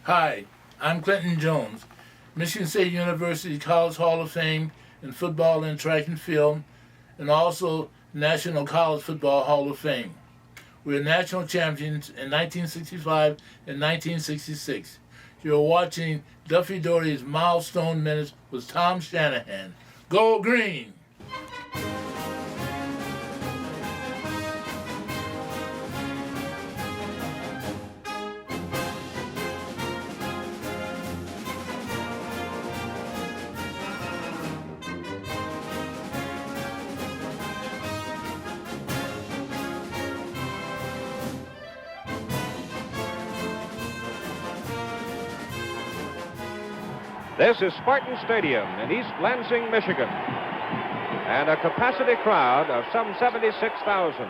Hi, I'm Clinton Jones, Michigan State University College Hall of Fame in football and track and field, and also National College Football Hall of Fame. We were national champions in 1965 and 1966. You're watching Duffy Doherty's Milestone Minutes with Tom Shanahan. Go Green! This is Spartan Stadium in East Lansing, Michigan. And a capacity crowd of some 76,000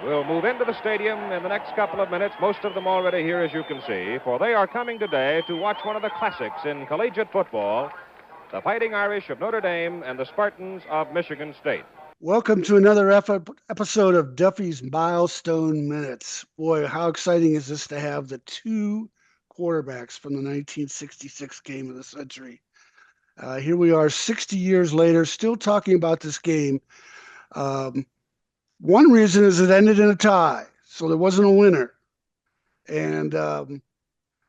will move into the stadium in the next couple of minutes, most of them already here, as you can see, for they are coming today to watch one of the classics in collegiate football, the Fighting Irish of Notre Dame and the Spartans of Michigan State. Welcome to another episode of Duffy's Milestone Minutes. Boy, how exciting is this to have the two quarterbacks from the 1966 game of the century. Here we are 60 years later, still talking about this game. One reason is it ended in a tie, so there wasn't a winner. And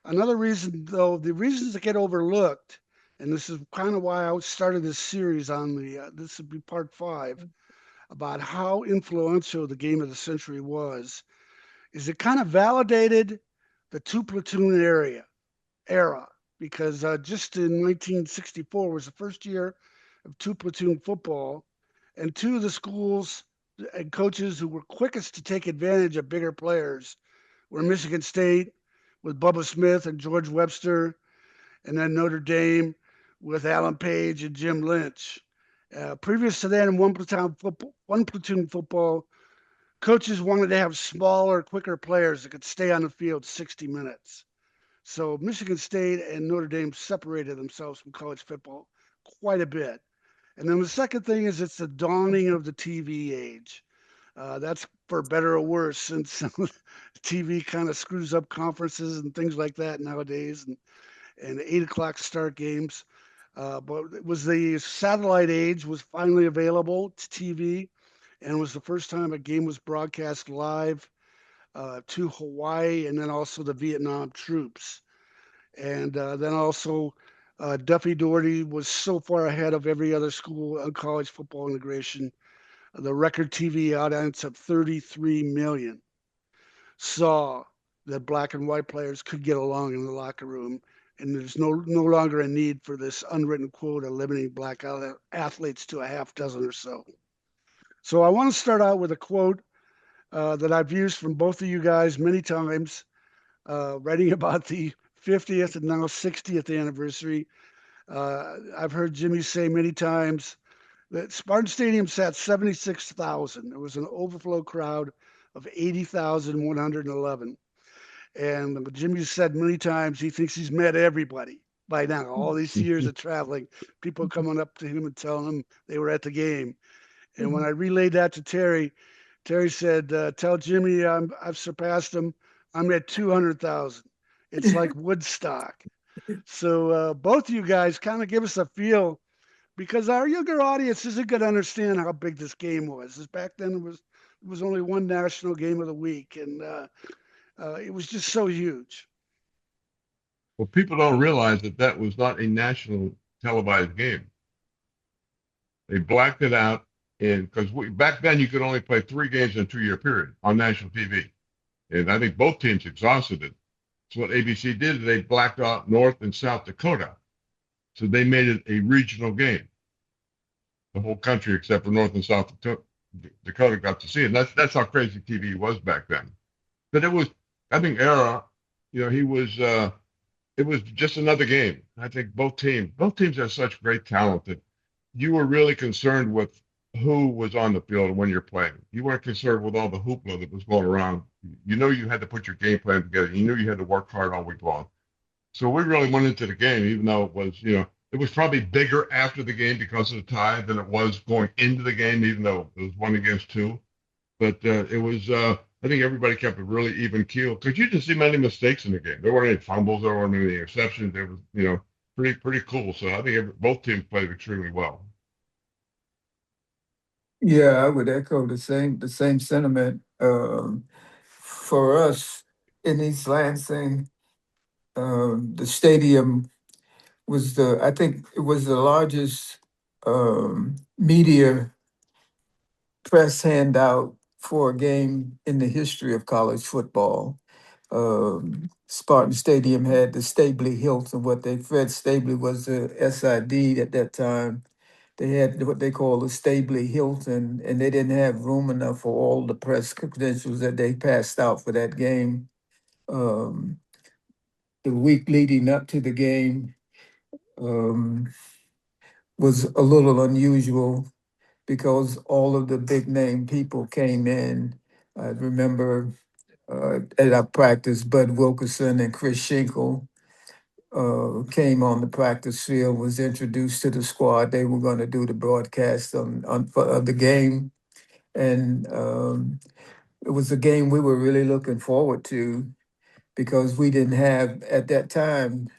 another reason, though, the reasons that get overlooked, and this is kind of why I started this series on this would be part 5, about how influential the game of the century was, is it kind of validated the two platoon era because just in 1964 was the first year of two platoon football, and two of the schools and coaches who were quickest to take advantage of bigger players were Michigan State with Bubba Smith and George Webster, and then Notre Dame with Alan Page and Jim Lynch. Previous to that, in one platoon football, coaches wanted to have smaller, quicker players that could stay on the field 60 minutes. So Michigan State and Notre Dame separated themselves from college football quite a bit. And then the second thing is it's the dawning of the TV age. That's for better or worse, since TV kind of screws up conferences and things like that nowadays, and 8 o'clock start games. But it was the satellite age was finally available to TV, and it was the first time a game was broadcast live to Hawaii and then also the Vietnam troops. And then also Duffy Doherty was so far ahead of every other school on college football integration. The record TV audience of 33 million saw that black and white players could get along in the locker room, and there's no longer a need for this unwritten quota limiting black athletes to a half dozen or so. So I want to start out with a quote that I've used from both of you guys many times, writing about the 50th and now 60th anniversary. I've heard Jimmy say many times that Spartan Stadium sat 76,000. There was an overflow crowd of 80,111. And Jimmy said many times he thinks he's met everybody by now. All these years of traveling, people coming up to him and telling him they were at the game. And when I relayed that to Terry, Terry said, "Tell Jimmy I've surpassed him. I'm at 200,000. It's like Woodstock." So both of you guys kind of give us a feel, because our younger audience isn't going to understand how big this game was. As back then it was only one national game of the week, and it was just so huge. Well, people don't realize that that was not a national televised game. They blacked it out, because back then you could only play 3 games in a 2-year period on national TV, and I think both teams exhausted it. So what ABC did is they blacked out North and South Dakota, so they made it a regional game. The whole country except for North and South Dakota got to see it. And that's how crazy TV was back then. But it was, I think, it was just another game. I think both teams have such great talent that you were really concerned with who was on the field when you're playing. You weren't concerned with all the hoopla that was going around. You know you had to put your game plan together. You knew you had to work hard all week long. So we really went into the game, even though it was probably bigger after the game because of the tie than it was going into the game, even though it was 1 against 2. But it was I think everybody kept a really even keel because you didn't see many mistakes in the game. There weren't any fumbles, there weren't any interceptions. It was, pretty cool. So I think both teams played extremely well. Yeah, I would echo the same sentiment. For us in East Lansing, the stadium was I think it was the largest media press handout for a game in the history of college football. Spartan Stadium had the Stabley Hilton. Fred Stabley was the SID at that time. They had what they call the Stabley Hilton, and they didn't have room enough for all the press credentials that they passed out for that game. Um, the week leading up to the game um, was a little unusual because all of the big name people came in. I remember at our practice, Bud Wilkerson and Chris Schenkel came on the practice field, was introduced to the squad. They were going to do the broadcast of the game. And it was a game we were really looking forward to because we didn't have, at that time,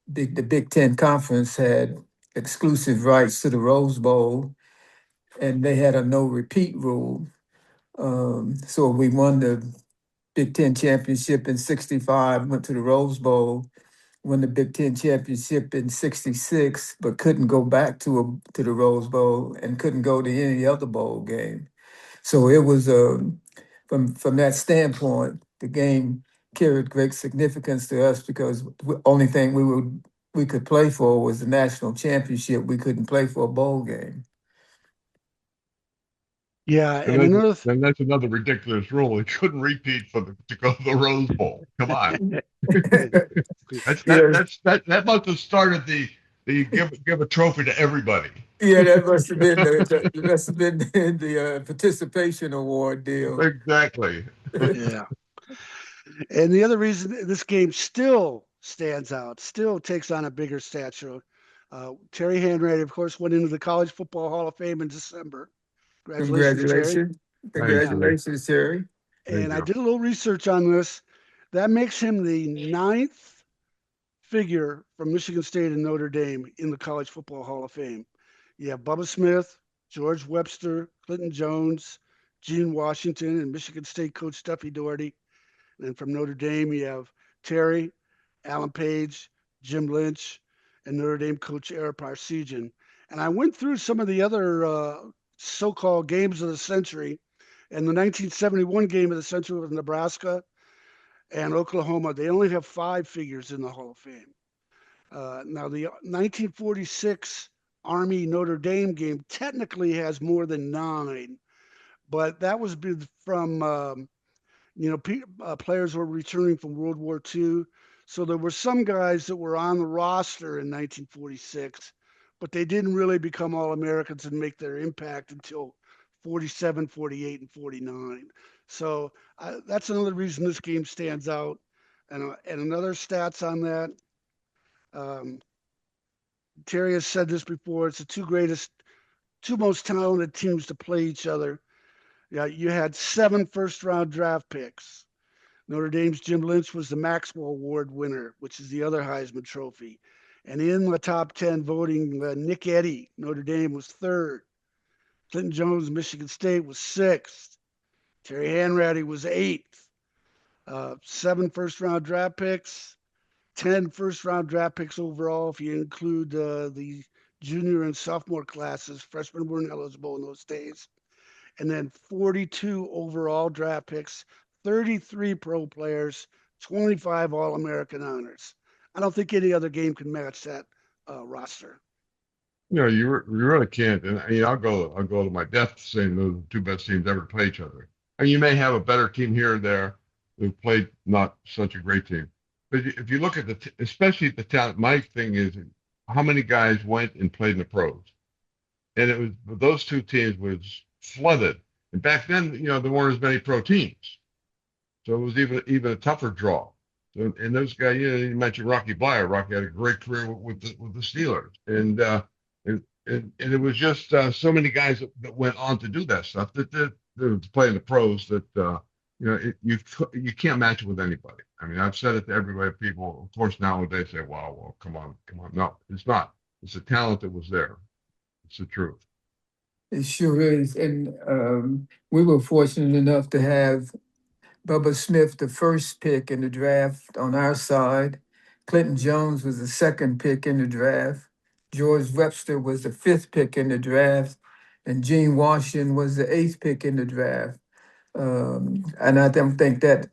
the Big Ten Conference had exclusive rights to the Rose Bowl, and they had a no repeat rule. So we won the Big Ten championship in '65, went to the Rose Bowl, won the Big Ten championship in '66, but couldn't go back to the Rose Bowl and couldn't go to any other bowl game. So it was from that standpoint, the game carried great significance to us because the only thing we could play for was the national championship. We couldn't play for a bowl game. Yeah, And and another that's another ridiculous rule. It couldn't repeat to go to the Rose Bowl. Come on. Yeah, That must have started the give a trophy to everybody. yeah, that must have been the participation award deal. Exactly. yeah. And the other reason this game still stands out, still takes on a bigger stature. Terry Hanratty, of course, went into the College Football Hall of Fame in December. Congratulations, Terry. Congratulations. Thanks, Yeah. Jerry. Congratulations, Terry. Thank And I you. did a little research on this. That makes him the ninth figure from Michigan State and Notre Dame in the College Football Hall of Fame. You have Bubba Smith, George Webster, Clinton Jones, Gene Washington, and Michigan State coach Duffy Doherty. And from Notre Dame, you have Terry, Alan Page, Jim Lynch, and Notre Dame coach Eric Parsegian. And I went through some of the other so-called games of the century. And the 1971 game of the century with Nebraska and Oklahoma, they only have 5 figures in the Hall of Fame. Now, the 1946 Army Notre Dame game technically has more than 9, but that was from players were returning from World War II. So there were some guys that were on the roster in 1946, but they didn't really become All-Americans and make their impact until 47, 48, and 49. So that's another reason this game stands out. And another stats on that, um, Terry has said this before, it's the two most talented teams to play each other. Yeah, you had 7 first-round draft picks. Notre Dame's Jim Lynch was the Maxwell Award winner, which is the other Heisman Trophy. And in the top 10 voting, Nick Eddy, Notre Dame, was 3rd. Clinton Jones, Michigan State, was 6th. Terry Hanratty was 8th. 7 first-round draft picks, 10 first-round draft picks overall if you include the junior and sophomore classes. Freshmen weren't eligible in those days. And then 42 overall draft picks, 33 pro players, 25 All-American honors. I don't think any other game can match that roster. You really can't. And I'll go to my death saying those are the 2 best teams ever to play each other. And you may have a better team here or there who played not such a great team. But if you look at especially the talent, my thing is how many guys went and played in the pros. And it was those 2 teams was flooded. And back then, there weren't as many pro teams. So it was even a tougher draw. So, and those guys, you mentioned Rocky Bleier. Rocky had a great career with the Steelers. And it was just so many guys that went on to do that stuff that play in the pros that You can't match it with anybody. I mean, I've said it to everybody. People, of course, nowadays say, "Wow, well, come on, come on." No, it's not. It's a talent that was there. It's the truth. It sure is. And we were fortunate enough to have Bubba Smith, the first pick in the draft on our side. Clinton Jones was the second pick in the draft. George Webster was the fifth pick in the draft. And Gene Washington was the eighth pick in the draft. And I don't think that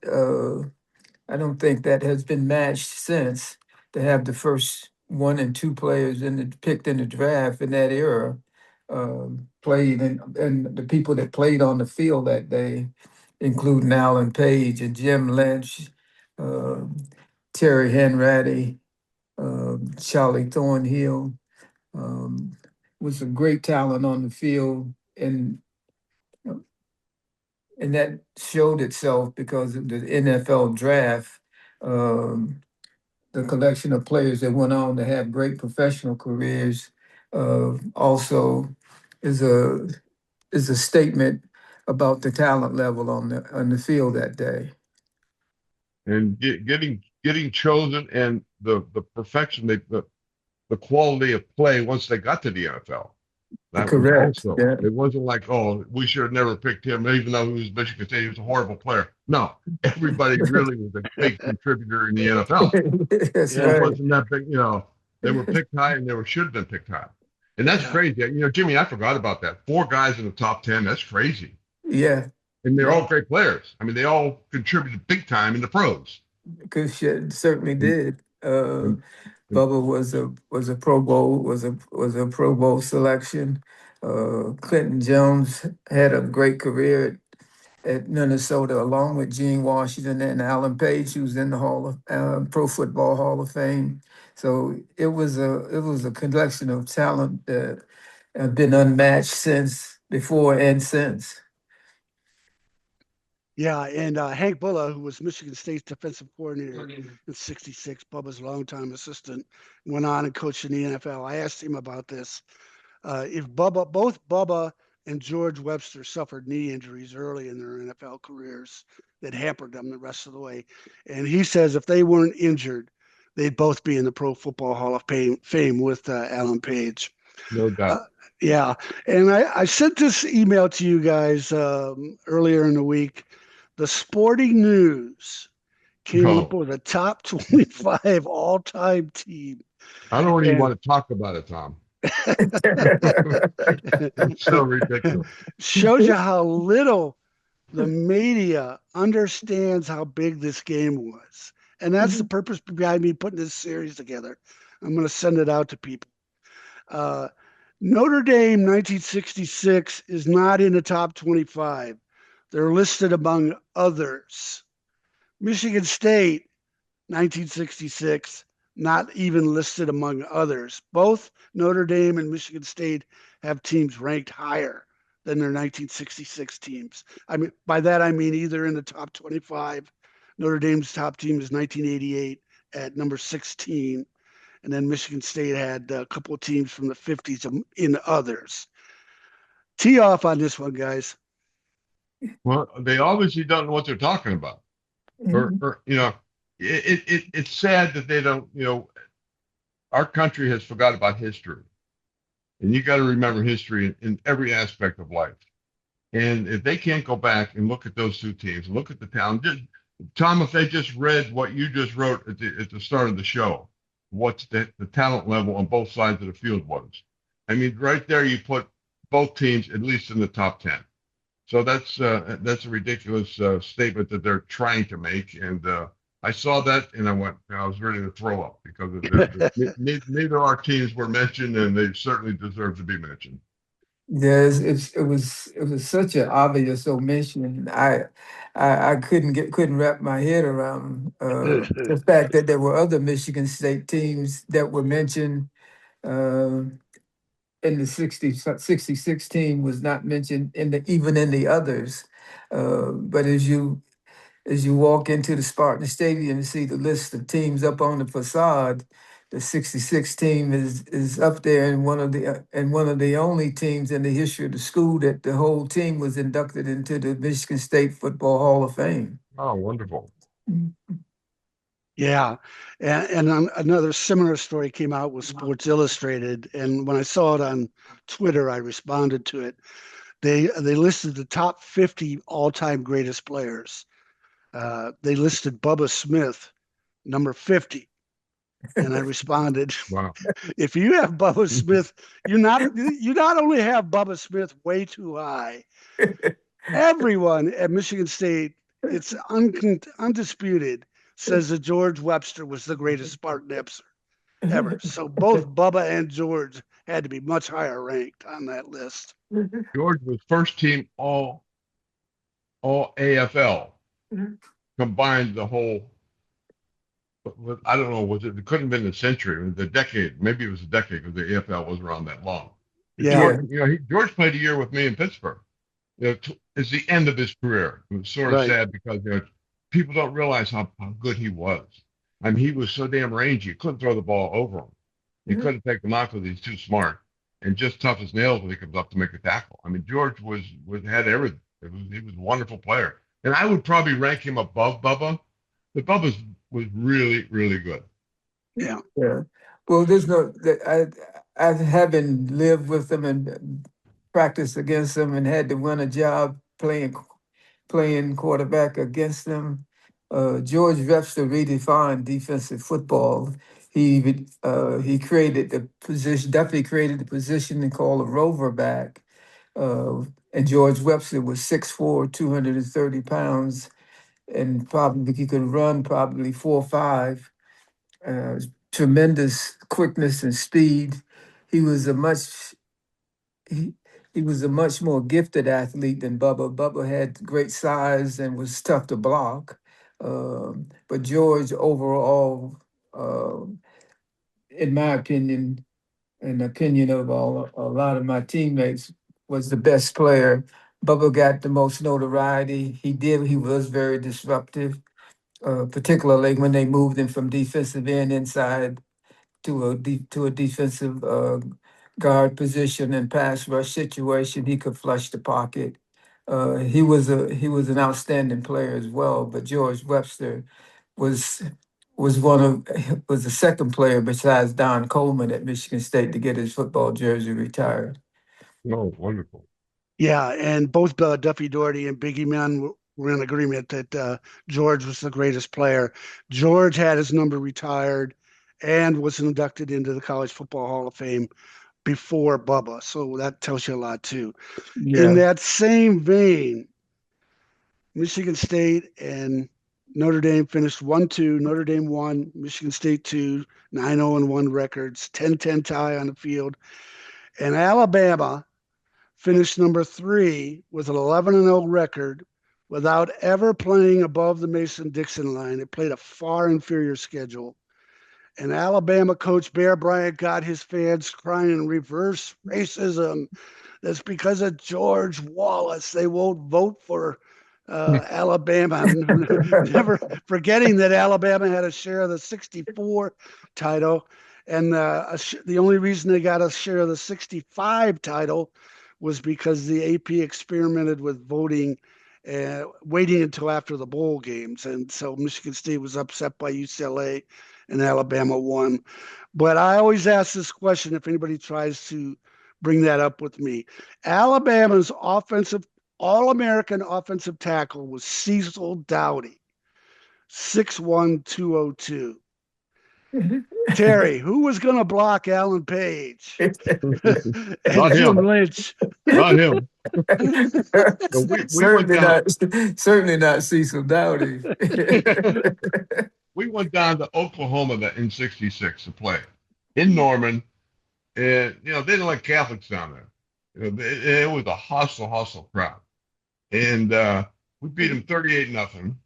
has been matched since, to have the first one and two players picked in the draft in that era played, and the people that played on the field that day, including Alan Page and Jim Lynch, uh, Terry Henratty, Charlie Thornhill, um, was a great talent on the field, and that showed itself because of the NFL draft. Um, the collection of players that went on to have great professional careers also is a statement about the talent level on the field that day. And getting chosen and the perfection, the quality of play once they got to the NFL. That was Correct. also, Yeah. it wasn't like, oh, we should have never picked him, even though he was Michigan State, he was a horrible player. No, everybody really was a big contributor in the NFL. That's It Yeah. right. wasn't that big, they were picked high and should have been picked high. And that's Yeah. crazy. Jimmy, I forgot about that. 4 guys in the top 10, that's crazy. Yeah, And they're Yeah. all great players. I mean, they all contributed big time in the pros. because shit certainly And, did. and, and Bubba was a Pro Bowl was a Pro Bowl selection. Clinton Jones had a great career at Minnesota, along with Gene Washington and Alan Page, who's in the Pro Football Hall of Fame. So it was a collection of talent that have been unmatched since before and since. Yeah, and Hank Bulla, who was Michigan State's defensive coordinator in '66, Bubba's longtime assistant, went on and coached in the NFL. I asked him about this. If both Bubba and George Webster suffered knee injuries early in their NFL careers that hampered them the rest of the way, and he says if they weren't injured, they'd both be in the Pro Football Hall of Fame with Alan Page. no Uh, doubt. yeah, and I sent this email to you guys earlier in the week. The Sporting News came up No, with a top 25 all-time team, I don't even and want to talk about it, Tom. It's so ridiculous. shows you how little the media understands how big this game was. And that's the purpose behind me putting this series together. I'm going to send it out to people. Uh, Notre Dame 1966 is not in the top 25. They're listed among others. Michigan State 1966, not even listed among others. Both Notre Dame and Michigan State have teams ranked higher than their 1966 teams. I mean, by that I mean either in the top 25. Notre Dame's top team is 1988 at number 16, and then Michigan State had a couple of teams from the 50s in others. Tee off on this one, guys. Well, they obviously don't know what they're talking about. Or it's sad that they don't, our country has forgot about history. And you got to remember history in every aspect of life. And if they can't go back and look at those two teams, look at the talent, Tom, if they just read what you just wrote at the start of the show, what the talent level on both sides of the field was. I mean, right there, you put both teams at least in the top 10. So that's a ridiculous statement that they're trying to make. And I saw that and I was ready to throw up because neither our teams were mentioned, and they certainly deserve to be mentioned. Yes, it was such an obvious omission. I couldn't wrap my head around the fact that there were other Michigan State teams that were mentioned. Uh, in the 66 team was not mentioned even in the others. But as you walk into the Spartan Stadium and see the list of teams up on the facade, the '66 team is up there, and one of the only teams in the history of the school that the whole team was inducted into the Michigan State Football Hall of Fame. Oh, wonderful. Yeah, and another similar story came out with Sports Illustrated, and when I saw it on Twitter, I responded to it. They listed the top 50 all-time greatest players. They listed Bubba Smith, number 50, and I responded, Wow. if you have Bubba Smith, you not only have Bubba Smith way too high. Everyone at Michigan State, it's undisputed, says that George Webster was the greatest Spartan ever. So both Bubba and George had to be much higher ranked on that list. George was first team all AFL, combined the whole. I don't know. It couldn't have been the century, it was the decade. Maybe it was a decade because the AFL was around that long. Yeah. George played a year with me in Pittsburgh. It's the end of his career. It was sort of sad because people don't realize how good he was. I mean, he was so damn rangy. You couldn't throw the ball over him. You couldn't take him out because he's too smart and just tough as nails when he comes up to make a tackle. I mean, George had everything. He was a wonderful player, and I would probably rank him above Bubba. But Bubba was really, really good. Yeah. Well, there's no. I haven't lived with them and practiced against them and had to win a job playing quarterback against them. George Webster redefined defensive football. He created the position, definitely created the position called a rover back. And George Webster was 6'4", 230 pounds, and probably he could run probably 4.5. Tremendous quickness and speed. He was a much he was a much more gifted athlete than Bubba. Bubba had great size and was tough to block. But George overall, in my opinion, and the opinion of a lot of my teammates, was the best player. Bubba got the most notoriety. He was very disruptive, particularly when they moved him from defensive end inside to a defensive guard position and pass rush situation. He could flush the pocket. He was an outstanding player as well. But George Webster was was the second player besides Don Coleman at Michigan State to get his football jersey retired. Oh, wonderful. Yeah, and both Duffy Doherty and Biggie Mann were in agreement that George was the greatest player. George had his number retired and was inducted into the College Football Hall of Fame before Bubba. So that tells you a lot too. Yeah. In that same vein, Michigan State and Notre Dame finished 1-2. Notre Dame won, Michigan State 2, 9-0-1 records, 10-10 tie on the field. And Alabama finished number 3 with an 11-0 record without ever playing above the Mason-Dixon line. It played a far inferior schedule. And Alabama coach Bear Bryant got his fans crying reverse racism. That's because of George Wallace. They won't vote for Alabama. Never forgetting that Alabama had a share of the 64 title. And the only reason they got a share of the 65 title was because the AP experimented with voting, waiting until after the bowl games. And so Michigan State was upset by UCLA and Alabama won. But I always ask this question if anybody tries to bring that up with me. Alabama's All-American offensive tackle was Cecil Dowdy, 6'1", 202. Terry, who was going to block Alan Page? Not Jim him. Lynch. Not him. Certainly not Cecil Dowdy. We went down to Oklahoma in '66 to play in Norman, and they didn't like Catholics down there. It was a hostile crowd, and we beat them 38-0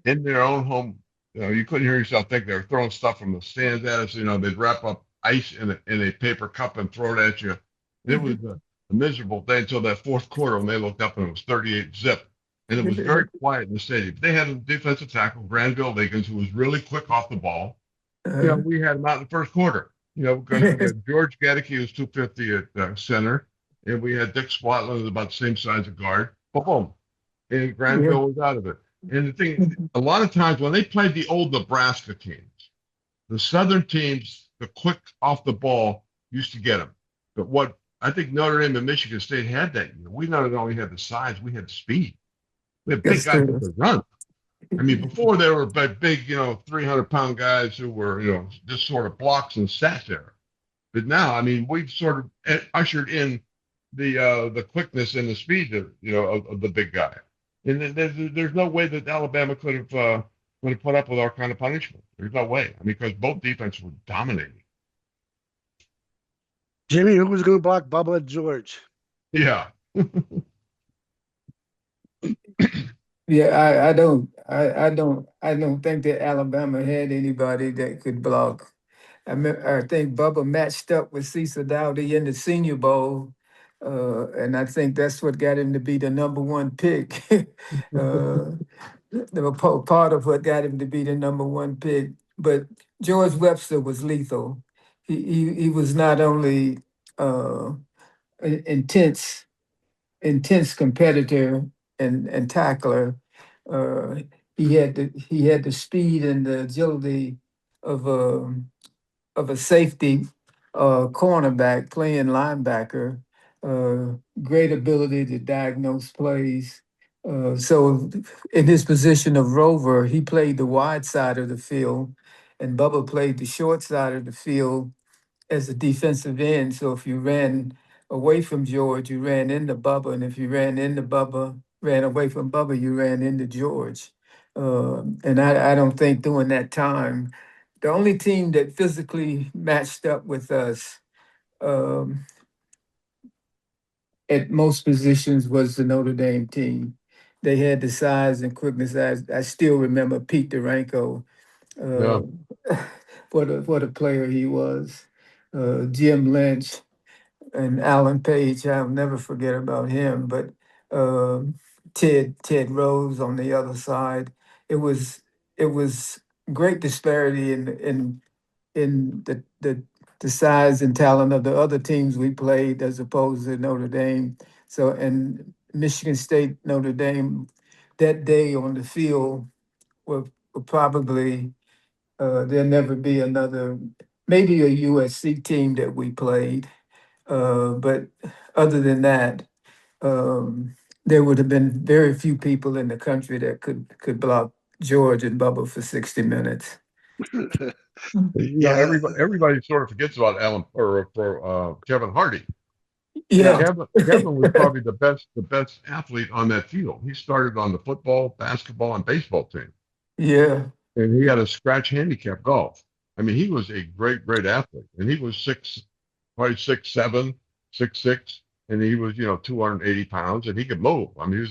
in their own home. You couldn't hear yourself think. They were throwing stuff from the stands at us. They'd wrap up ice in a paper cup and throw it at you. It was a miserable day until that fourth quarter when they looked up and it was 38-0. And it was very quiet in the stadium. They had a defensive tackle, Granville Liggins, who was really quick off the ball. We had him out in the first quarter. Because we had George Gedeke, who's 250 at center, and we had Dick Swatland, about the same size of guard. Boom, boom, and Yeah. Granville was out of it. And the thing, a lot of times when they played the old Nebraska teams, the Southern teams, the quick off the ball used to get them. But what I think Notre Dame and Michigan State had that year, we not only had the size, we had the speed. We had big That's guys that true. could run. I mean, before there were big, 300-pound guys who were, just sort of blocks and sat there. But now, I mean, we've sort of ushered in the quickness and the speed of the big guy. And there's no way that Alabama could have put up with our kind of punishment. There's no way. I mean, because both defenses were dominating. Jimmy, who was going to block Bubba and George? Yeah. Yeah, I don't think that Alabama had anybody that could block. I think Bubba matched up with Cecil Dowdy in the Senior Bowl, and I think that's what got him to be the number one pick. Part of what got him to be the number one pick. But George Webster was lethal. He was not only intense competitor and tackler. Uh, he had the speed and the agility of a safety cornerback playing linebacker. Great ability to diagnose plays. So in his position of rover, he played the wide side of the field, and Bubba played the short side of the field as a defensive end. So if you ran away from George, you ran into Bubba, and if you ran away from Bubba, you ran into George. And I don't think during that time, the only team that physically matched up with us um, at most positions was the Notre Dame team. They had the size and quickness. I still remember Pete Duranko, Yeah. what a player he was. Jim Lynch and Alan Page, I'll never forget about him. But Ted Rose on the other side, it was great disparity in the size and talent of the other teams we played as opposed to Notre Dame. So and Michigan State, Notre Dame, that day on the field were probably there'll never be another, maybe a USC team that we played. But other than that, there would have been very few people in the country that could block George and Bubba for 60 minutes. Yeah, Everybody sort of forgets about Alan or Kevin Hardy. Yeah, Kevin was probably the best athlete on that field. He started on the football, basketball, and baseball team, yeah, and he had a scratch handicap golf. I mean, he was a great athlete, and he was probably 6'7", 6'6", and he was 280 pounds, and he could move. I mean,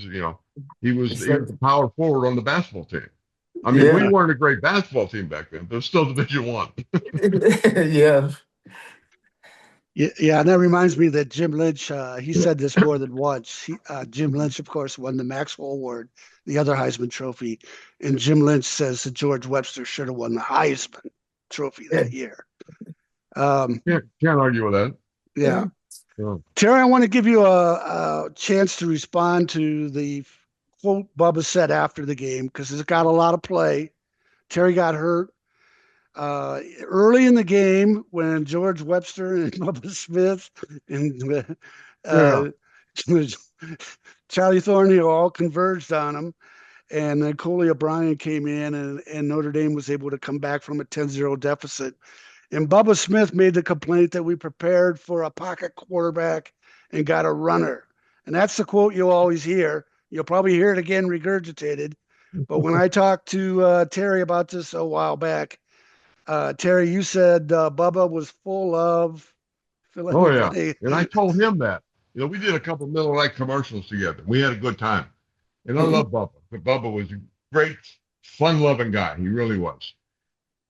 he was the power forward on the basketball team. I mean, we yeah, weren't a great basketball team back then, but still Division One. yeah. yeah, and that reminds me that Jim Lynch, he said this more than once. Jim Lynch, of course, won the Maxwell Award, the other Heisman Trophy, and Jim Lynch says that George Webster should have won the Heisman Trophy that year. Can't argue with that. Yeah. Yeah. Terry, I want to give you a chance to respond to the quote Bubba said after the game because it's got a lot of play. Terry got hurt early in the game when George Webster and Bubba Smith and Charlie Thornhill all converged on him. And then Coley O'Brien came in, and Notre Dame was able to come back from a 10-0 deficit. And Bubba Smith made the complaint that we prepared for a pocket quarterback and got a runner. And that's the quote you'll always hear. You'll probably hear it again regurgitated. But when I talked to Terry about this a while back, Terry, you said Bubba was full of. Oh, yeah. And I told him that. We did a couple Miller Lite commercials together. We had a good time. And I love Bubba. But Bubba was a great, fun-loving guy. He really was.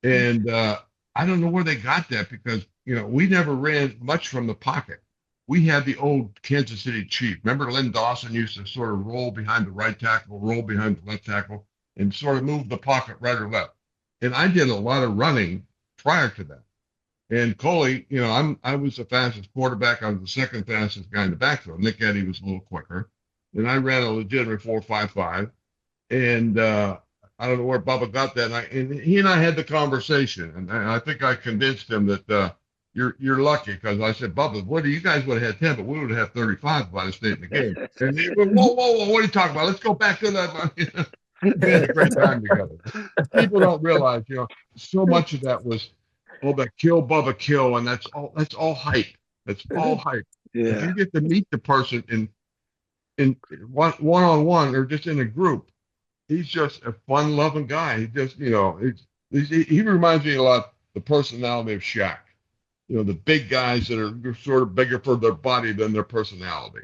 And I don't know where they got that because, we never ran much from the pocket. We had the old Kansas City Chief. Remember Lynn Dawson used to sort of roll behind the right tackle, roll behind the left tackle, and sort of move the pocket right or left. And I did a lot of running prior to that. And Coley, I was the fastest quarterback. I was the second fastest guy in the backfield. Nick Eddy was a little quicker. And I ran a legitimate 4.55. And I don't know where Bubba got that. And he and I had the conversation. And I think I convinced him that you're lucky, because I said, Bubba, you guys would have had 10, but we would have had 35 if I'd have stayed in the game. And he went, whoa, what are you talking about? Let's go back to that. We had a great time together. People don't realize, so much of that was, that kill Bubba kill, and that's all hype. That's all hype. Yeah. If you get to meet the person in one-on-one or just in a group, he's just a fun-loving guy. He just, he reminds me a lot of the personality of Shaq. The big guys that are sort of bigger for their body than their personality.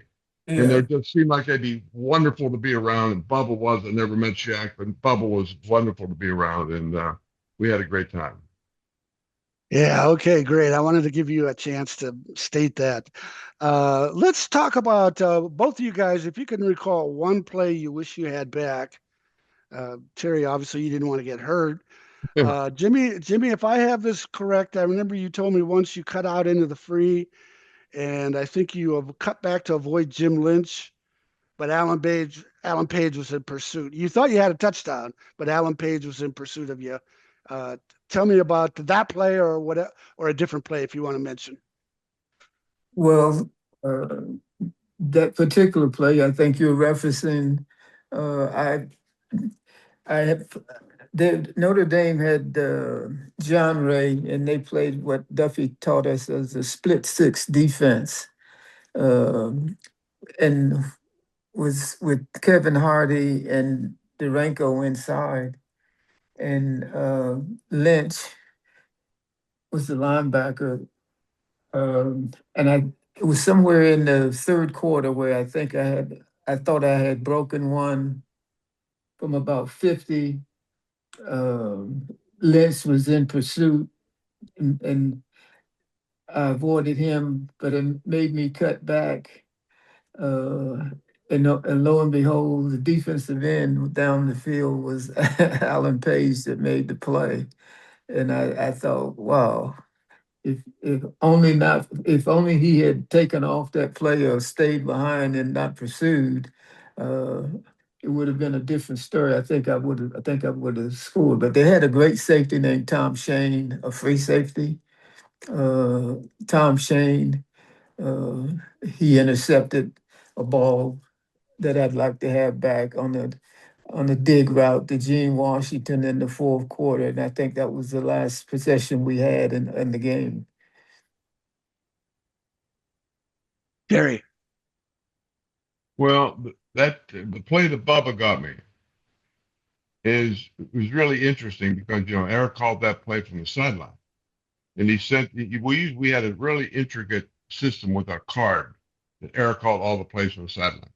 Yeah. And they just seemed like they'd be wonderful to be around. And Bubba was. I never met Shaq, but Bubba was wonderful to be around. And we had a great time. Yeah, okay, great. I wanted to give you a chance to state that. Let's talk about both of you guys. If you can recall one play you wish you had back. Terry, obviously you didn't want to get hurt. Jimmy, if I have this correct, I remember you told me once you cut out into the free, and I think you have cut back to avoid Jim Lynch, but Alan Page was in pursuit. You thought you had a touchdown, but Alan Page was in pursuit of you. Tell me about that play or a different play if you want to mention. Well, that particular play, I think you're referencing. I have. Notre Dame had John Ray, and they played what Duffy taught us as a split six defense, and was with Kevin Hardy and Duranko inside, and Lynch was the linebacker, and it was somewhere in the third quarter where I thought I had broken one from about 50. Lynch was in pursuit, and I avoided him, but it made me cut back. And lo and behold, the defensive end down the field was Alan Page that made the play. And I thought, wow, if only he had taken off that play or stayed behind and not pursued, it would have been a different story. I think I would have scored. But they had a great safety named Tom Shane, a free safety. Tom Shane, he intercepted a ball that I'd like to have back on the dig route to Gene Washington in the fourth quarter. And I think that was the last possession we had in the game. Gary. Well, the play that Bubba got me was really interesting because, Eric called that play from the sideline. And we had a really intricate system with our card that Eric called all the plays from the sideline.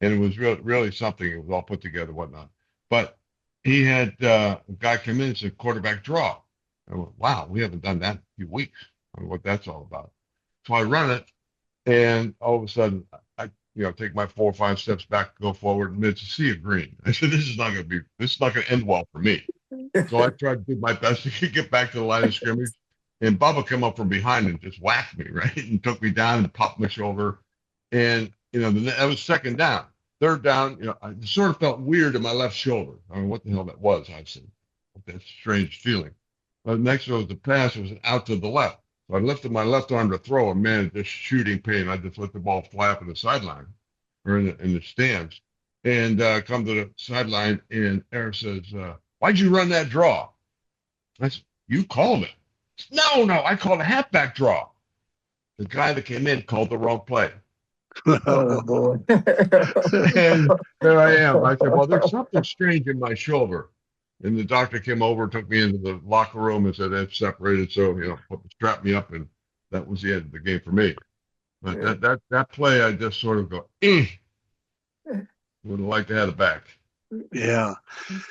And it was really something. It was all put together, whatnot. But he had a guy come in and said, quarterback draw. I went, wow, we haven't done that in a few weeks. I don't know what that's all about. So I run it, and all of a sudden, I take my 4 or 5 steps back, go forward, and it's a sea of green. I said, this is not going to end well for me. So I tried to do my best to get back to the line of scrimmage. And Bubba came up from behind and just whacked me, right? And took me down and popped my shoulder. And, that was second down. Third down, I sort of felt weird in my left shoulder. I don't know what the hell that was. I said, that strange feeling. But next was the pass, it was out to the left. So I lifted my left arm to throw, and man, just shooting pain. I just let the ball fly up in the sideline or in the stands. And come to the sideline, and Eric says, why'd you run that draw? I said, you called it. No, I called a halfback draw. The guy that came in called the wrong play. Oh, boy. And there I am. I said, well, there's something strange in my shoulder. And the doctor came over, took me into the locker room and said, it's separated. So, strapped me up, and that was the end of the game for me. But Yeah. that play, I just sort of go, would have liked to have it back. Yeah.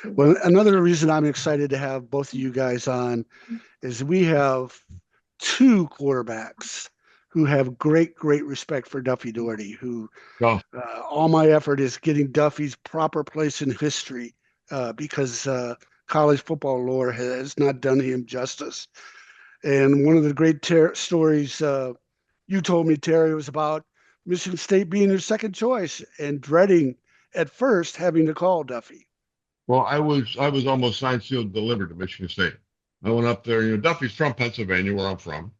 Well, another reason I'm excited to have both of you guys on is we have 2 quarterbacks who have great respect for Duffy Doherty, who all my effort is getting Duffy's proper place in history because college football lore has not done him justice. And one of the great stories you told me, Terry, was about Michigan State being your second choice and dreading at first having to call Duffy. Well, I was almost signed, sealed, delivered to Michigan State. I went up there. Duffy's from Pennsylvania, where I'm from,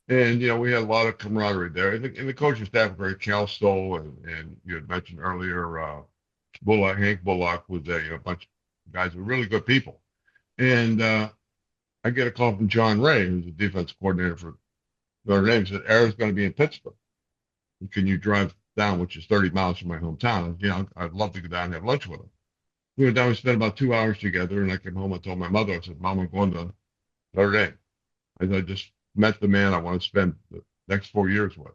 and we had a lot of camaraderie there. And the coaching staff were great. Cal Stoll and you had mentioned earlier, Bullock, Hank Bullock was there. A bunch of guys who were really good people. And I get a call from John Ray, who's the defense coordinator for Notre Dame. He said, "Eric's going to be in Pittsburgh. Can you drive down, which is 30 miles from my hometown? I'd love to go down and have lunch with him." We went down, we spent about 2 hours together, and I came home. I told my mother, I said, "Mom, I'm going to Notre Dame. I just met the man I want to spend the next 4 years with."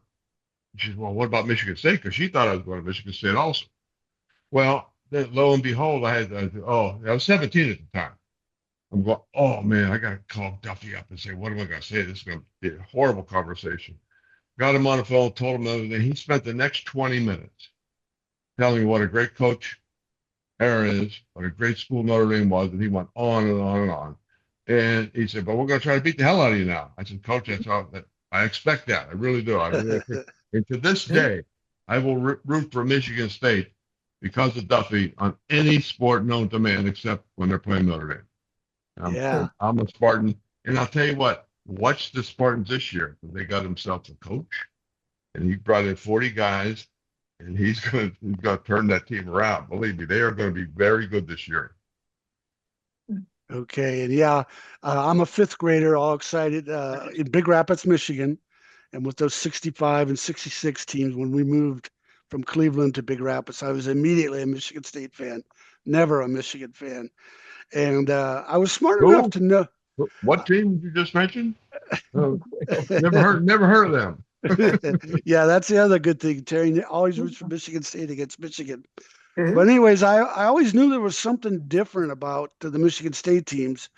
She said, "Well, what about Michigan State?" Because she thought I was going to Michigan State also. Well, then lo and behold, I was 17 at the time. I'm going, "Oh man, I got to call Duffy up and say, what am I going to say? This is going to be a horrible conversation." Got him on the phone, told him everything. He spent the next 20 minutes telling me what a great coach Aaron is, what a great school Notre Dame was, and he went on and on and on. And he said, "But we're going to try to beat the hell out of you now." I said, "Coach, I expect that. I really do. And to this day, I will root for Michigan State because of Duffy on any sport known to man except when they're playing Notre Dame. Yeah. I'm a Spartan. And I'll tell you what, watch the Spartans this year. They got himself a coach, and he brought in 40 guys, and he's going to turn that team around. Believe me, they are going to be very good this year. Okay. And yeah, I'm a fifth grader, all excited in Big Rapids, Michigan. And with those 65 and 66 teams, when we moved from Cleveland to Big Rapids, I was immediately a Michigan State fan, never a Michigan fan. And I was smart enough Who? to know. What team did you just mention? Never heard of them. Yeah, that's the other good thing. Terry always roots for Michigan State against Michigan. But anyways, I always knew there was something different about the Michigan State teams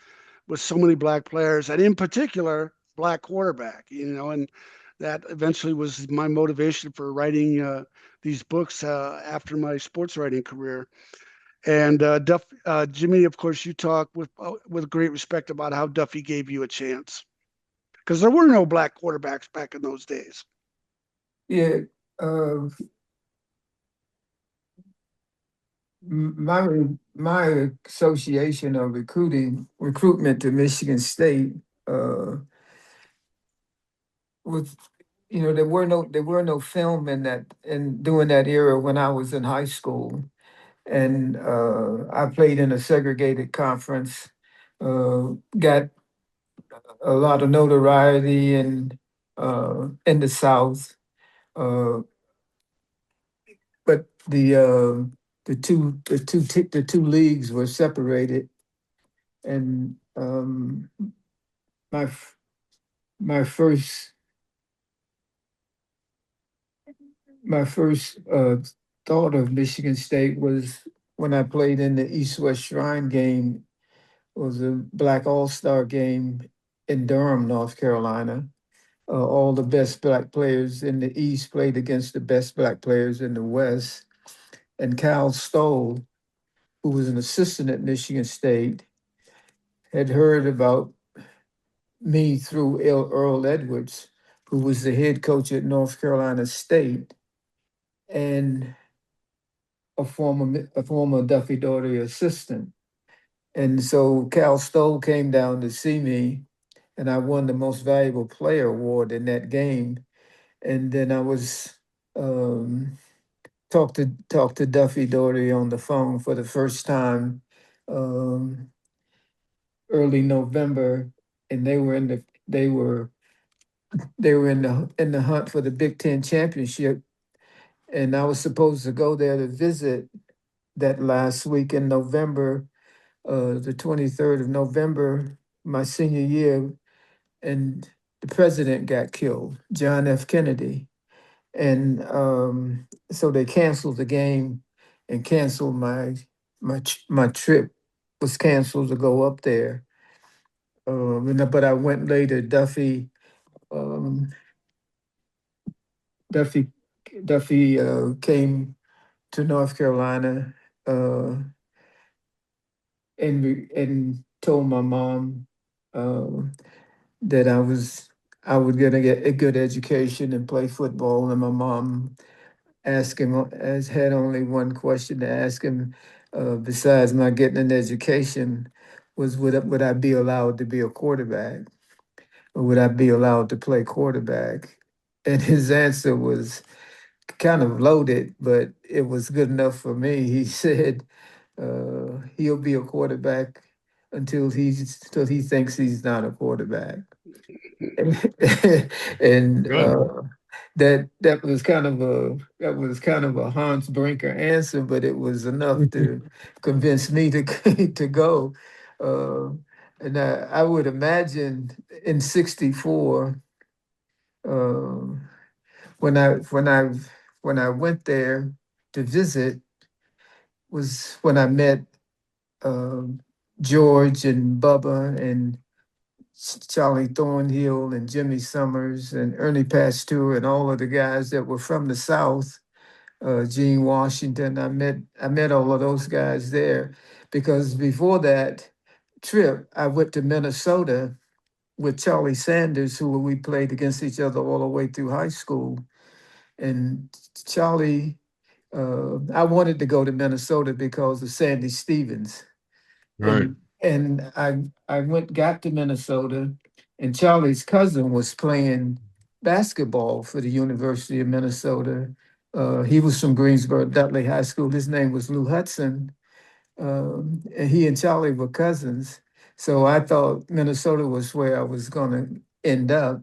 with so many black players, and in particular, black quarterback. And that eventually was my motivation for writing these books after my sports writing career. And Jimmy, of course, you talk with great respect about how Duffy gave you a chance because there were no black quarterbacks back in those days. Yeah, uh, my association of recruitment to Michigan State was, there were no film in during that era when I was in high school, and I played in a segregated conference, got a lot of notoriety in the South, uh, but the two leagues were separated, and my f- my first my first thought of Michigan State was when I played in the East West Shrine game. It was a Black All Star game in Durham, North Carolina. All the best black players in the East played against the best black players in the West, and Cal Stoll, who was an assistant at Michigan State, had heard about me through Earl Edwards, who was the head coach at North Carolina State and a former Duffy Daugherty assistant. And so Cal Stoll came down to see me, and I won the Most Valuable Player award in that game. And then I was um, talked to Duffy Daugherty on the phone for the first time um, early November, and they were in the hunt for the Big Ten championship, and I was supposed to go there to visit that last week in November, the 23rd of November, my senior year, and the president got killed, John F. Kennedy, and so they canceled the game and canceled my trip was canceled to go up there. But I went later. Um, Duffy Duffy came to North Carolina, uh, and told my mom uh, that I would get a good education and play football. And my mom asked him as had only one question to ask him, besides my getting an education, was would I be allowed to be a quarterback, or would I be allowed to play quarterback? And his answer was kind of loaded, but it was good enough for me. He said he'll be a quarterback until he thinks he's not a quarterback. And Good. that was kind of a Hans Brinker answer, but it was enough to convince me to to go. Uh, and I would imagine in '64, uh, when I when I when I went there to visit, was when I met um George and Bubba and Charlie Thornhill and Jimmy Summers and Ernie Pasteur and all of the guys that were from the South, Gene Washington. I met all of those guys there because before that trip, I went to Minnesota with Charlie Sanders, who we played against each other all the way through high school. And Charlie, I wanted to go to Minnesota because of Sandy Stevens. Right. And I got to Minnesota, and Charlie's cousin was playing basketball for the University of Minnesota. He was from Greensboro Dudley High School. His name was Lou Hudson, and he and Charlie were cousins. So I thought Minnesota was where I was going to end up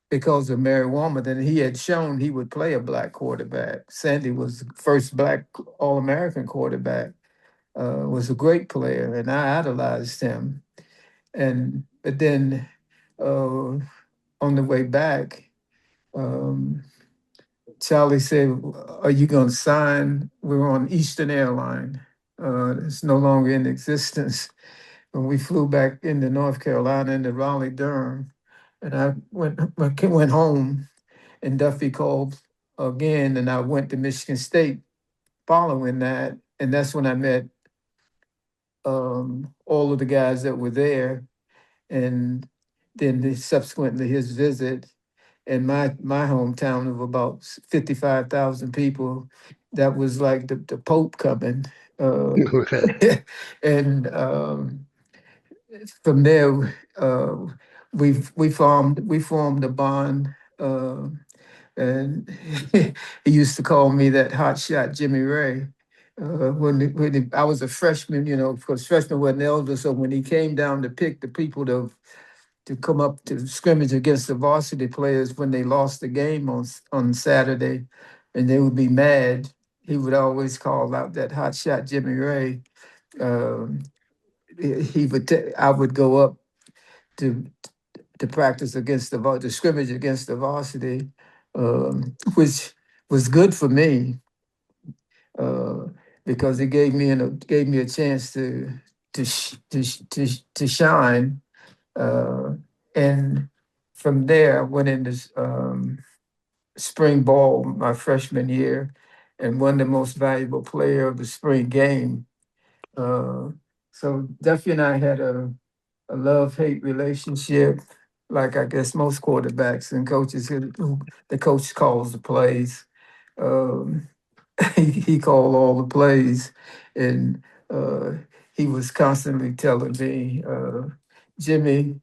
because of Mary Womack, and he had shown he would play a black quarterback. Sandy was the first black All-American quarterback, was a great player, and I idolized him. And but then uh, on the way back, um, Charlie said, "Are you going to sign?" We were on Eastern Airline. It's no longer in existence. And we flew back into North Carolina, into Raleigh, Durham, and I went home. And Duffy called again, and I went to Michigan State following that, and that's when I met all of the guys that were there, and then subsequently his visit in my hometown of about 55,000 people. That was like the Pope coming, uh, and from there we formed a bond. And he used to call me that hot shot Jimmy Ray. I was a freshman, because freshmen wasn't eligible. So when he came down to pick the people to come up to scrimmage against the varsity players when they lost the game on Saturday, and they would be mad, he would always call out that hot shot Jimmy Ray. Um, I would go up to practice against the scrimmage against the varsity, which was good for me, uh, because it gave me a chance to shine, uh, and from there I went into spring ball my freshman year and won the most valuable player of the spring game. Uh, so Duffy and I had a love-hate relationship, like I guess most quarterbacks and coaches who the coach calls the plays. Um, he called all the plays, and uh, he was constantly telling me, Jimmy,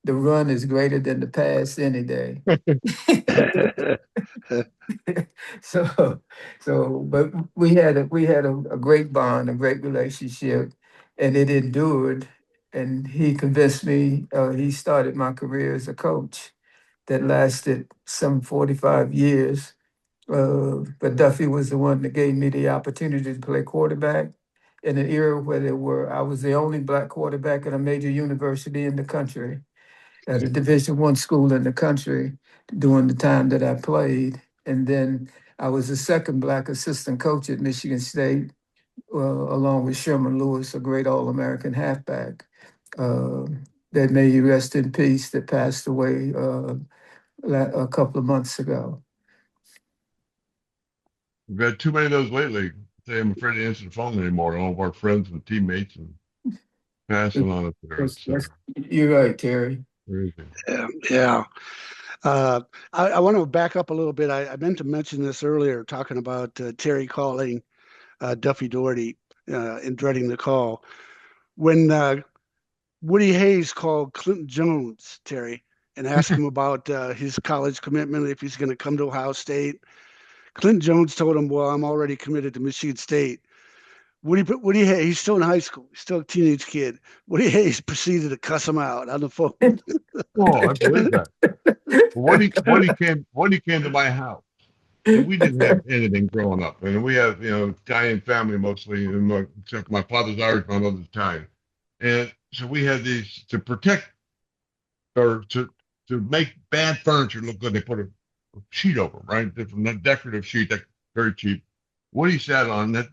the run is greater than the pass any day. so but we had a great bond, a great relationship, and it endured. And he convinced me. He started my career as a coach that lasted some 45 years. But Duffy was the one that gave me the opportunity to play quarterback in an era where I was the only black quarterback at a major university in the country, at a Division I school in the country during the time that I played. And then I was the second black assistant coach at Michigan State, along with Sherman Lewis, a great All-American halfback. Uh, that may he rest in peace, that passed away a couple of months ago. We've had too many of those lately. Say, I'm afraid to answer the phone anymore. All of our friends and teammates. And passing on it there. You're right, Terry. Crazy. Yeah. I want to back up a little bit. I meant to mention this earlier, talking about Terry calling Duffy Doherty and dreading the call. When Woody Hayes called Clinton Jones, Terry, and asked him about his college commitment, if he's going to come to Ohio State, Clinton Jones told him, "Well, I'm already committed to Michigan State." Woody Hayes, he's still in high school, he's still a teenage kid. Woody Hayes proceeded to cuss him out on the phone. Oh, I believe that. When he came to my house, and we didn't have anything growing up, and we have Italian family mostly, and except my father's Irish, my mother's Italian, and so we had these to protect or to make bad furniture look good. They put a sheet over, right? From that decorative sheet, that very cheap. What he sat on that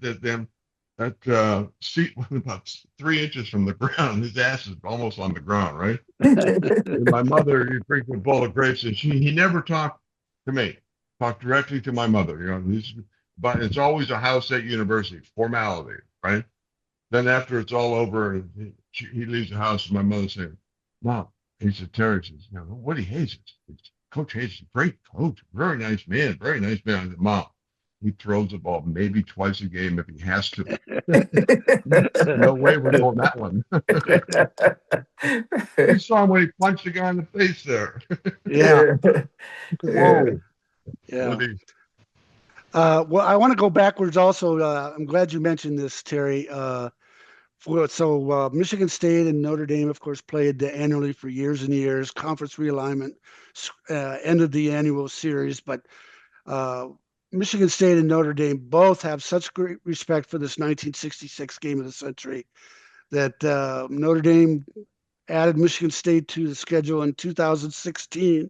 seat was about 3 inches from the ground. His ass is almost on the ground, right? And my mother, he drank a bowl of grapes, and he never talked to me. Talked directly to my mother. But it's always a house at university, formality, right? Then after it's all over, he leaves the house, and my mother said, "Mom," he said, "Terry says, Woody Hayes, Coach Hayes is a great coach, very nice man, very nice man." I said, "Mom, he throws the ball maybe twice a game if he has to. No way we're going that one." You saw him when he punched the guy in the face there. Yeah. Whoa. Yeah. Well, I want to go backwards also. I'm glad you mentioned this, Terry. Michigan State and Notre Dame, of course, played annually for years and years. Conference realignment ended the annual series, but Michigan State and Notre Dame both have such great respect for this 1966 game of the century that Notre Dame added Michigan State to the schedule in 2016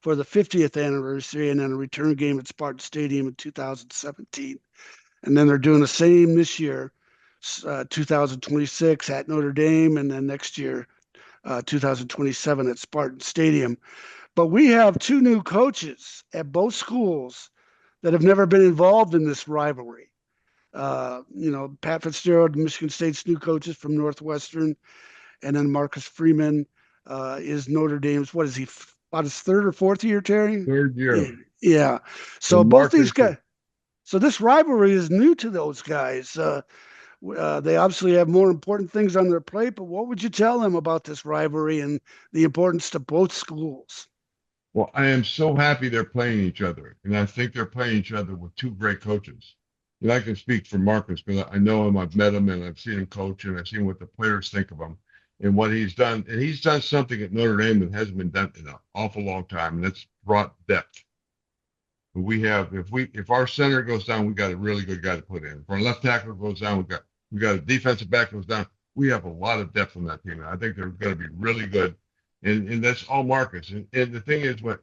for the 50th anniversary, and then a return game at Spartan Stadium in 2017. And then they're doing the same this year, 2026 at Notre Dame, and then next year, 2027 at Spartan Stadium. But we have two new coaches at both schools that have never been involved in this rivalry. Pat Fitzgerald, Michigan State's new coaches from Northwestern, and then Marcus Freeman is Notre Dame's. What is he? About his third or fourth year, Terry? Third year. Yeah. So both these guys. So this rivalry is new to those guys. They obviously have more important things on their plate, but what would you tell them about this rivalry and the importance to both schools? Well, I am so happy they're playing each other, and I think they're playing each other with two great coaches. And I can speak for Marcus because I know him, I've met him, and I've seen him coach, and I've seen what the players think of him and what he's done. And he's done something at Notre Dame that hasn't been done in an awful long time, and that's brought depth. We have, if our center goes down, we got a really good guy to put in. If our left tackle goes down, we got a defensive back goes down. We have a lot of depth on that team. And I think they're going to be really good. And that's all Marcus. And the thing is, what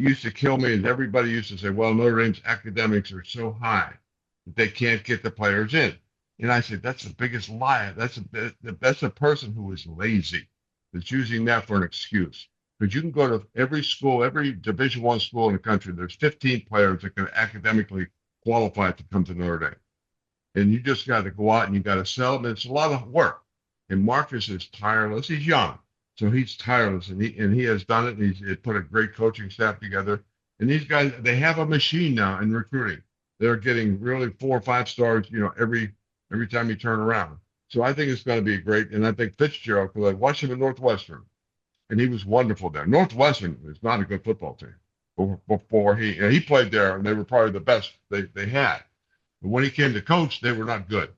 used to kill me is everybody used to say, well, Notre Dame's academics are so high that they can't get the players in. And I said, that's the biggest lie. That's a person who is lazy, that's using that for an excuse. Because you can go to every school, every Division I school in the country, there's 15 players that can academically qualify to come to Notre Dame. And you just got to go out and you got to sell them. It's a lot of work. And Marcus is tireless. He's young, so he's tireless, and he has done it. And he's put a great coaching staff together. And these guys, they have a machine now in recruiting. They're getting really 4 or 5 stars, every time you turn around. So I think it's going to be great. And I think Fitzgerald, because I watched him at Northwestern, and he was wonderful there. Northwestern is not a good football team. Before he played there, and they were probably the best they had. But when he came to coach, they were not good.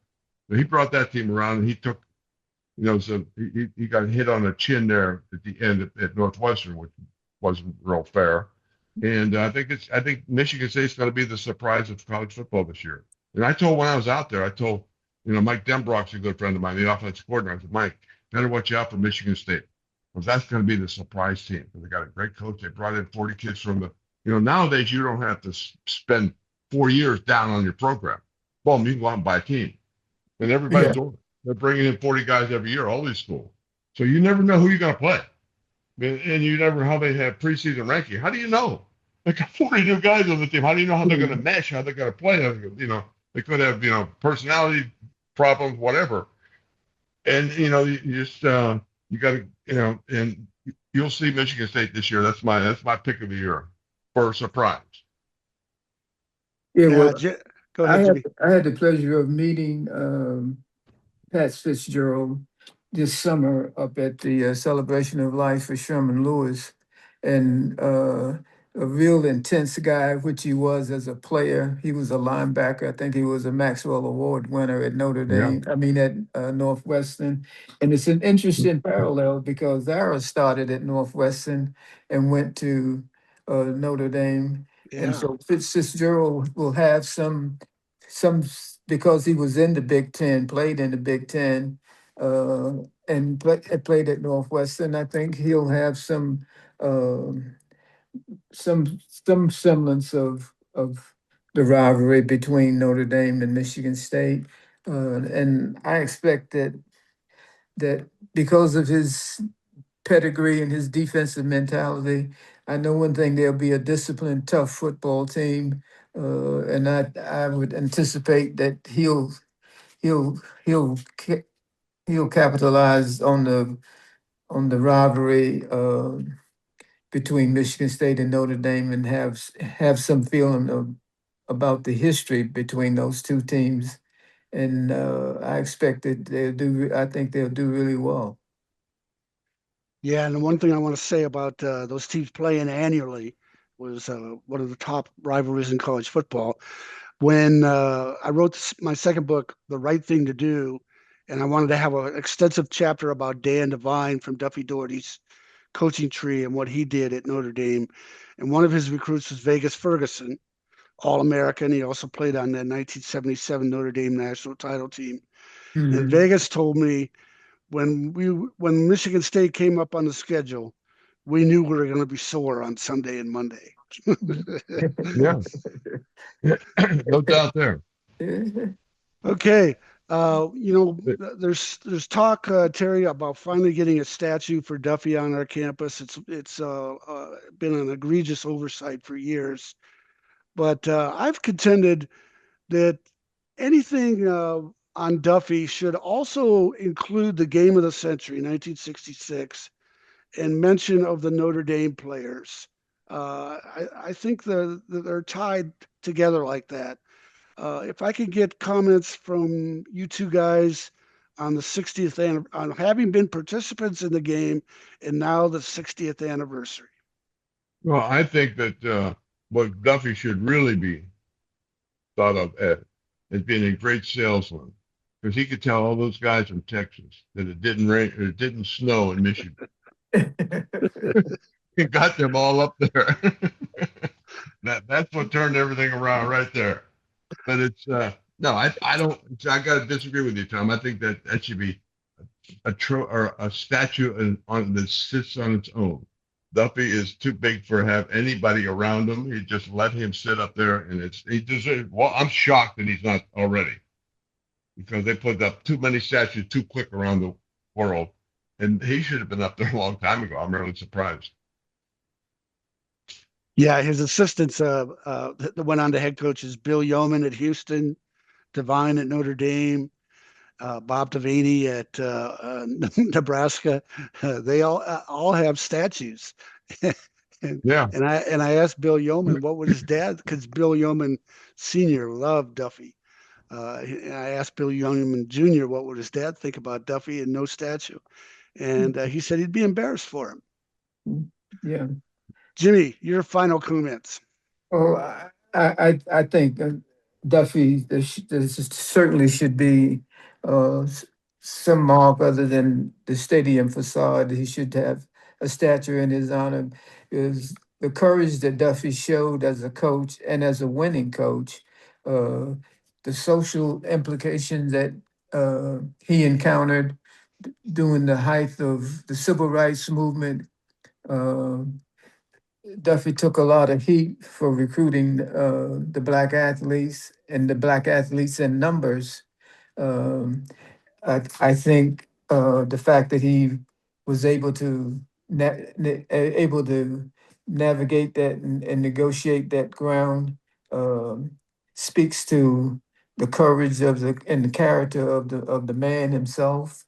So he brought that team around, and he took, so he got hit on the chin there at the end at Northwestern, which wasn't real fair. And I think Michigan State's going to be the surprise of college football this year. And when I was out there, I told Mike Denbrock's a good friend of mine, the offensive coordinator. I said, Mike, better watch out for Michigan State, because that's going to be the surprise team. They got a great coach. They brought in 40 kids from the. Nowadays you don't have to spend 4 years down on your program. Boom, you can go out and buy a team. And everybody's doing it. They're bringing in 40 guys every year, all these schools. So you never know who you're going to play. And you never know how they have preseason ranking. How do you know? They got 40 new guys on the team. How do you know how they're going to mesh, how they're going to play? They could have, personality problems, whatever. And you just you got to and you'll see Michigan State this year. That's my pick of the year for a surprise. Yeah, Yeah, well, go ahead, Jimmy. I had the pleasure of meeting Pat Fitzgerald this summer up at the Celebration of Life for Sherman Lewis, and a real intense guy, which he was as a player. He was a linebacker. I think he was a Maxwell Award winner at Notre Yeah, Dame. I mean, at Northwestern. And it's an interesting parallel because Zara started at Northwestern and went to Notre Dame, and Yeah, so Fitzgerald will have some because he was in the Big Ten, played in the Big Ten, uh, and played at Northwestern. I think he'll have um some semblance of the rivalry between Notre Dame and Michigan State, and I expect that because of his pedigree and his defensive mentality, I know one thing: there'll be a disciplined, tough football team, and I would anticipate that he'll he'll ca- he'll capitalize on the rivalry between Michigan State and Notre Dame and have some feeling of about the history between those two teams. And I expect that they'll do. I think they'll do really well. yeah. And the one thing I want to say about those teams playing annually was one of the top rivalries in college football. When I wrote my second book, The Right Thing to Do, and I wanted to have an extensive chapter about Dan Devine from Duffy Daugherty's coaching tree and what he did at Notre Dame. And one of his recruits was Vegas Ferguson, All American. He also played on the 1977 Notre Dame national title team. And Mhm. Vegas told me when Michigan State came up on the schedule, we knew we were going to be sore on Sunday and Monday. yeah, no doubt there. Okay. There's talk, Terry, about finally getting a statue for Duffy on our campus. It's been an egregious oversight for years, but I've contended that anything on Duffy should also include the game of the century, 1966, and mention of the Notre Dame players. I think they're tied together like that. If I could get comments from you two guys on the 60th on having been participants in the game and now the 60th anniversary. Well, I think that what Duffy should really be thought of as being a great salesman, because he could tell all those guys from Texas that it didn't rain or it didn't snow in Michigan. He got them all up there. That's what turned everything around right there. But it's no, I don't. I got to disagree with you, Tom. I think that should be or a statue that sits on its own. Duffy is too big for have anybody around him. You just let him sit up there, and he deserves. Well, I'm shocked that he's not already because they put up too many statues too quick around the world, and he should have been up there a long time ago. I'm really surprised. Yeah, his assistants that went on to head coaches Bill Yeoman at Houston, Devine at Notre Dame, Bob Devaney at Nebraska. They all have statues. and Yeah, and I asked Bill Yeoman what would his dad, because Bill Yeoman Sr. loved Duffy. And I asked Bill Yeoman Jr. what would his dad think about Duffy and no statue, and he said he'd be embarrassed for him. Yeah. Jimmy, your final comments. Oh, I think Duffy there certainly should be some mark other than the stadium facade. He should have a statue in his honor. Is the courage that Duffy showed as a coach and as a winning coach, uh, the social implications that he encountered during the height of the civil rights movement. Uh, Duffy took a lot of heat for recruiting the black athletes and the black athletes in numbers. Um, I think the fact that he was able to navigate that and negotiate that ground um, speaks to the courage of the and the character of the man himself.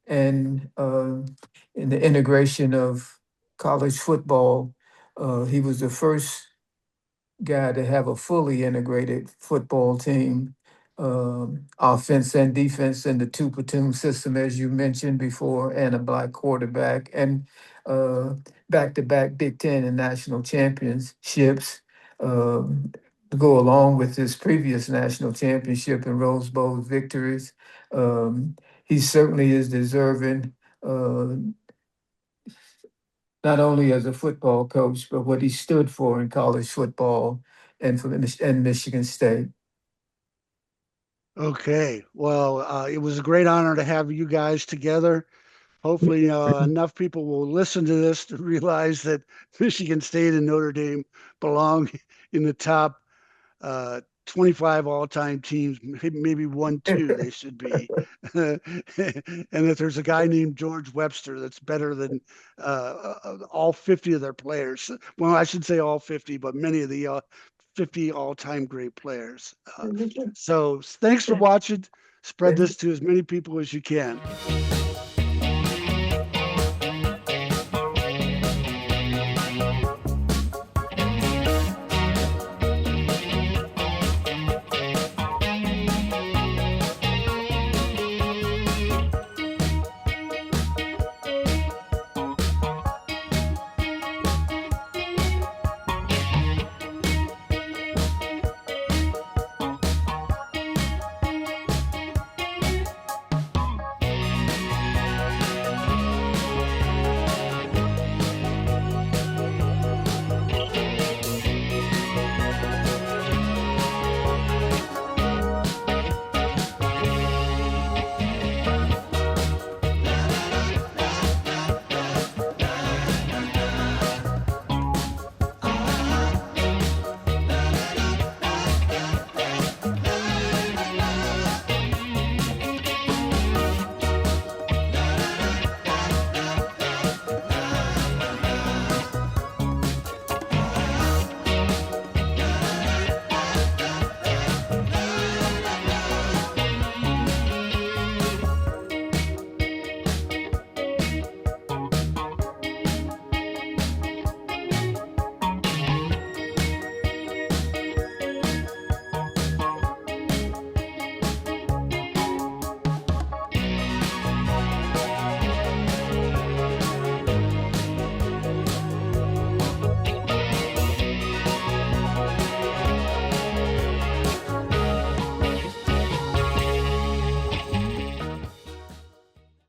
and in the integration of college football. He was the first guy to have a fully integrated football team, offense and defense in the two platoon system, as you mentioned before, and a black quarterback, and back to back Big Ten and national championships. To go along with his previous national championship and Rose Bowl victories. He certainly is deserving, uh, not only as a football coach, but what he stood for in college football and and Michigan State. Okay. Well, it was a great honor to have you guys together. Hopefully, enough people will listen to this to realize that Michigan State and Notre Dame belong in the top 25 all-time teams, maybe 1, 2 they should be. And that there's a guy named George Webster that's better than all 50 of their players. Well, I should say all 50, but many of the 50 all-time great players. So thanks for watching. Spread this to as many people as you can.